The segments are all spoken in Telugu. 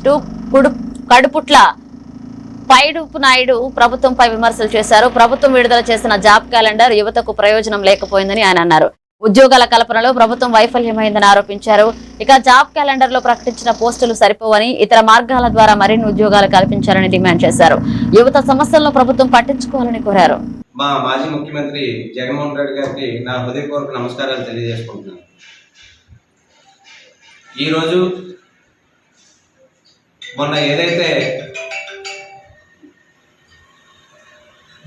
అంటూ కడుపుట్ల పైడుపు నాయుడు ప్రభుత్వంపై విమర్శలు చేశారు. ప్రభుత్వం విడుదల చేసిన జాబ్ క్యాలెండర్ యువతకు ప్రయోజనం లేకపోయిందని ఆయన అన్నారు. ఉద్యోగాల కల్పనలో ప్రభుత్వం వైఫల్యమైందని ఆరోపించారు. ఇక జాబ్ క్యాలెండర్ లో ప్రకటించిన పోస్టులు సరిపోవని ఇతర మార్గాల ద్వారా మరిన్ని ఉద్యోగాలు కల్పించాలని డిమాండ్ చేశారు. యువత సమస్యలను ప్రభుత్వం పట్టించుకోవాలని కోరారు. మా మాజీ ముఖ్యమంత్రి జగన్మోహన్ రెడ్డి గారికి నా హృదయపూర్వక నమస్కారాలు తెలియజేసుకుంటున్నాను. ఈరోజు మొన్న ఏదైతే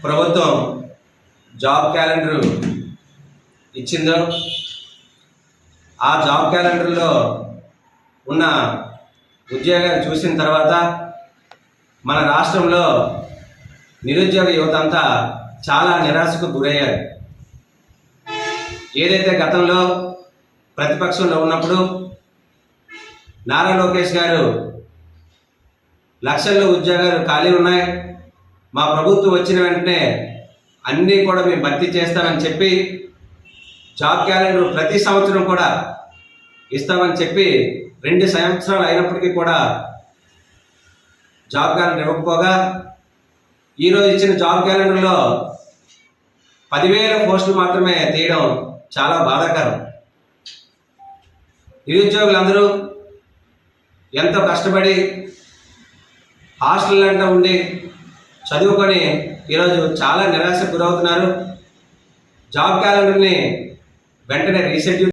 ప్రభుత్వం జాబ్ క్యాలెండర్ ఇచ్చిందో ఆ జాబ్ క్యాలెండర్లో ఉన్న ఉద్యోగాలు చూసిన తర్వాత మన రాష్ట్రంలో నిరుద్యోగ యువత అంతా చాలా నిరాశకు గురయ్యారు. ఏదైతే గతంలో ప్రతిపక్షంలో ఉన్నప్పుడు నారా లోకేష్ గారు లక్షల్లో ఉద్యోగాలు ఖాళీ ఉన్నాయి, మా ప్రభుత్వం వచ్చిన వెంటనే అన్నీ కూడా మేము భర్తీ చేస్తామని చెప్పి జాబ్ క్యాలెండర్ ప్రతి సంవత్సరం కూడా ఇస్తామని చెప్పి 2 సంవత్సరాలు అయినప్పటికీ కూడా జాబ్ క్యాలెండర్ ఇవ్వకపోగా ఈరోజు ఇచ్చిన జాబ్ క్యాలెండర్లో 10,000 పోస్టులు మాత్రమే తీయడం చాలా బాధాకరం. నిరుద్యోగులందరూ ఎంతో కష్టపడి హాస్టల్ ఉండి చదువుకొని ఈరోజు చాలా నిరాశకు గురవుతున్నారు. జాబ్ క్యాలెండర్ని వెంటనే రీషెడ్యూల్